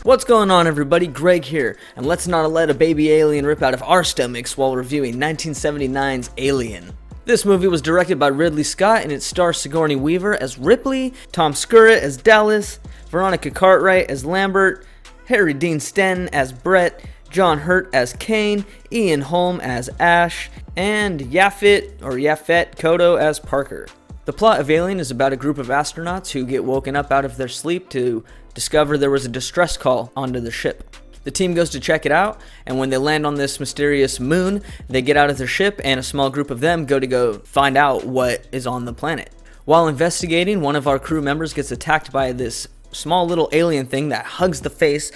What's going on, everybody? Greg here, and let's not let a baby alien rip out of our stomachs while reviewing 1979's Alien. This movie was directed by Ridley Scott, and it stars Sigourney Weaver as Ripley, Tom Skerritt as Dallas, Veronica Cartwright as Lambert, Harry Dean Stanton as Brett, John Hurt as Kane, Ian Holm as Ash, and Yaphet Kotto as Parker. The plot of Alien is about a group of astronauts who get woken up out of their sleep to discover there was a distress call onto the ship. The team goes to check it out, and when they land on this mysterious moon, they get out of their ship, and a small group of them go find out what is on the planet. While investigating, one of our crew members gets attacked by this small little alien thing that hugs the face,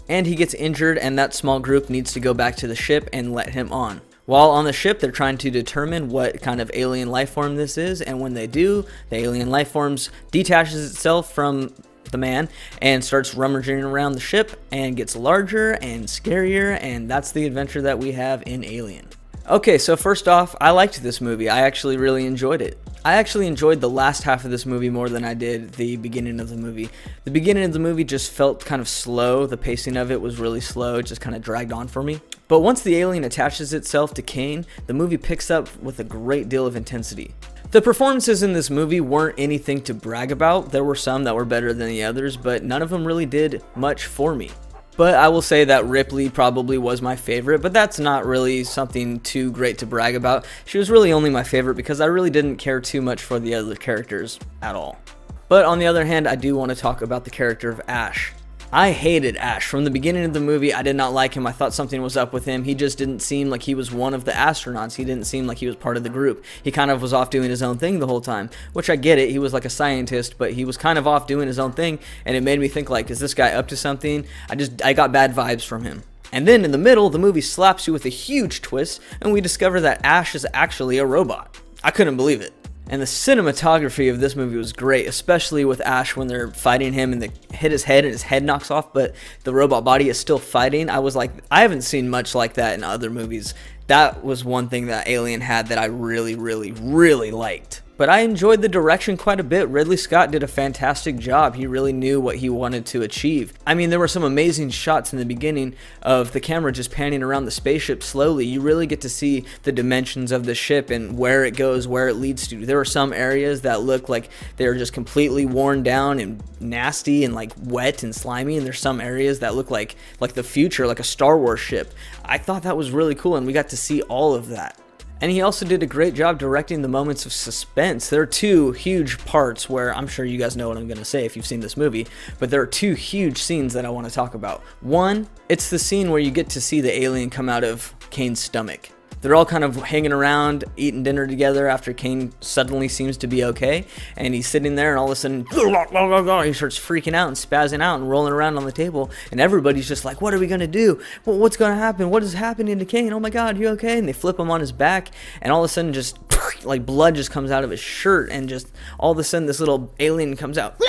and he gets injured, and that small group needs to go back to the ship and let him on. While on the ship, they're trying to determine what kind of alien life form this is, and when they do, the alien life forms detaches itself from the man and starts rummaging around the ship and gets larger and scarier, and that's the adventure that we have in Alien. Okay, so first off, I liked this movie. I actually really enjoyed it. I actually enjoyed the last half of this movie more than I did the beginning of the movie. The beginning of the movie just felt kind of slow. The pacing of it was really slow. It just kind of dragged on for me. But once the alien attaches itself to Kane, the movie picks up with a great deal of intensity. The performances in this movie weren't anything to brag about. There were some that were better than the others, but none of them really did much for me. But I will say that Ripley probably was my favorite, but that's not really something too great to brag about. She was really only my favorite because I really didn't care too much for the other characters at all. But on the other hand, I do want to talk about the character of Ash. I hated Ash. From the beginning of the movie, I did not like him. I thought something was up with him. He just didn't seem like he was one of the astronauts. He didn't seem like he was part of the group. He kind of was off doing his own thing the whole time, which I get it. He was like a scientist, but he was kind of off doing his own thing, and it made me think, like, is this guy up to something? I got bad vibes from him. And then in the middle, the movie slaps you with a huge twist, and we discover that Ash is actually a robot. I couldn't believe it. And the cinematography of this movie was great, especially with Ash when they're fighting him and they hit his head and his head knocks off, but the robot body is still fighting. I was like, I haven't seen much like that in other movies. That was one thing that Alien had that I really, really, really liked. But I enjoyed the direction quite a bit. Ridley Scott did a fantastic job. He really knew what he wanted to achieve. I mean, there were some amazing shots in the beginning of the camera just panning around the spaceship slowly. You really get to see the dimensions of the ship and where it goes, where it leads to. There are some areas that look like they're just completely worn down and nasty and like wet and slimy, and there's some areas that look like the future, like a Star Wars ship. I thought that was really cool, and we got to see all of that. And he also did a great job directing the moments of suspense. There are two huge parts where, I'm sure you guys know what I'm going to say if you've seen this movie, but there are two huge scenes that I want to talk about. One, it's the scene where you get to see the alien come out of Kane's stomach. They're all kind of hanging around, eating dinner together after Kane suddenly seems to be okay. And he's sitting there, and all of a sudden, he starts freaking out and spazzing out and rolling around on the table. And everybody's just like, what are we going to do? Well, what's going to happen? What is happening to Kane? Oh my God, you okay? And they flip him on his back, and all of a sudden just like blood just comes out of his shirt. And just all of a sudden this little alien comes out.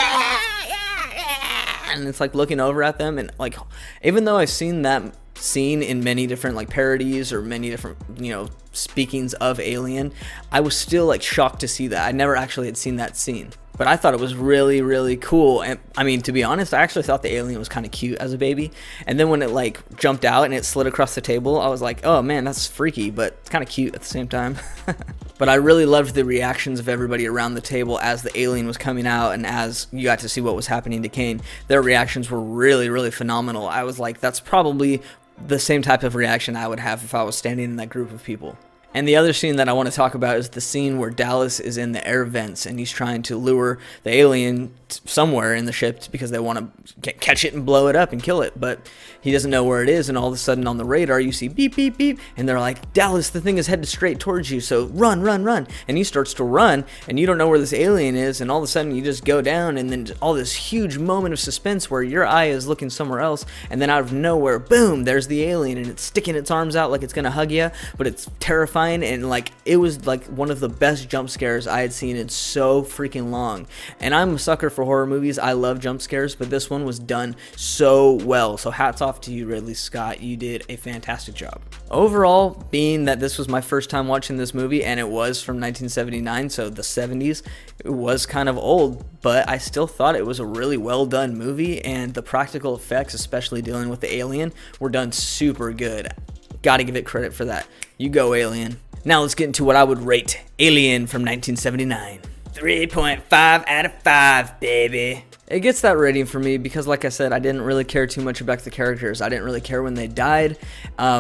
And it's like looking over at them. And like, even though I've seen that scene in many different like parodies or many different speakings of Alien, I was still like shocked to see that. I never actually had seen that scene, but I thought it was really, really cool. And I mean, to be honest, I actually thought the alien was kind of cute as a baby, and then when it like jumped out and it slid across the table, I was like, oh man, that's freaky, but it's kind of cute at the same time. But I really loved the reactions of everybody around the table as the alien was coming out, and as you got to see what was happening to Kane. Their reactions were really, really phenomenal. I was like, that's probably the same type of reaction I would have if I was standing in that group of people. And the other scene that I want to talk about is the scene where Dallas is in the air vents and he's trying to lure the alien somewhere in the ship because they want to catch it and blow it up and kill it, but he doesn't know where it is, and all of a sudden on the radar you see beep, beep, beep, and they're like, Dallas, the thing is headed straight towards you, so run, run, run. And he starts to run, and you don't know where this alien is, and all of a sudden you just go down, and then all this huge moment of suspense where your eye is looking somewhere else, and then out of nowhere, boom, there's the alien, and it's sticking its arms out like it's gonna hug you, but it's terrifying. And like, it was like one of the best jump scares I had seen in so freaking long. And I'm a sucker for for horror movies. I love jump scares, but this one was done so well. So hats off to you, Ridley Scott. You did a fantastic job. Overall, being that this was my first time watching this movie, and it was from 1979, so the 70s, it was kind of old, but I still thought it was a really well done movie, and the practical effects, especially dealing with the alien, were done super good. Gotta give it credit for that. You go, Alien. Now let's get into what I would rate Alien from 1979. 3.5 out of 5, baby. It gets that rating for me because, like I said, I didn't really care too much about the characters. I didn't really care when they died.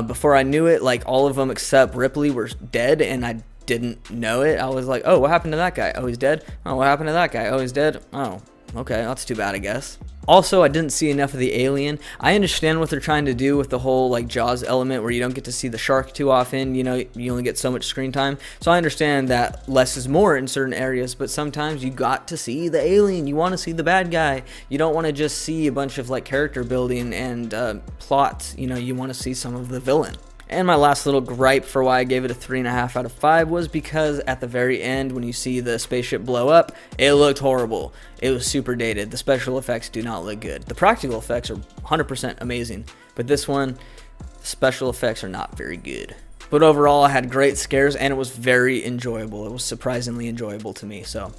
Before I knew it, like, all of them except Ripley were dead, and I didn't know it. I was like, oh, what happened to that guy? Oh, he's dead? Oh, what happened to that guy? Oh, he's dead? Oh, okay, that's too bad, I guess. Also, I didn't see enough of the alien. I understand what they're trying to do with the whole like Jaws element where you don't get to see the shark too often, you know, you only get so much screen time. So I understand that less is more in certain areas, but sometimes you got to see the alien. You want to see the bad guy. You don't want to just see a bunch of like character building and plot. You know, you want to see some of the villain. And my last little gripe for why I gave it a 3.5 out of 5 was because at the very end, when you see the spaceship blow up, it looked horrible. It was super dated. The special effects do not look good. The practical effects are 100% amazing, but this one, the special effects are not very good. But overall, I had great scares, and it was very enjoyable. It was surprisingly enjoyable to me, so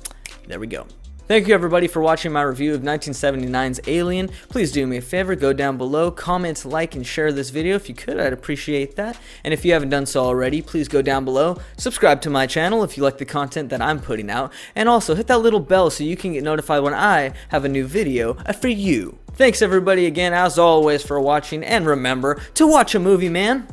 there we go. Thank you everybody for watching my review of 1979's Alien. Please do me a favor, go down below, comment, like, and share this video if you could. I'd appreciate that. And if you haven't done so already, please go down below, subscribe to my channel if you like the content that I'm putting out, and also hit that little bell so you can get notified when I have a new video for you. Thanks everybody again, as always, for watching, and remember to watch a movie, man.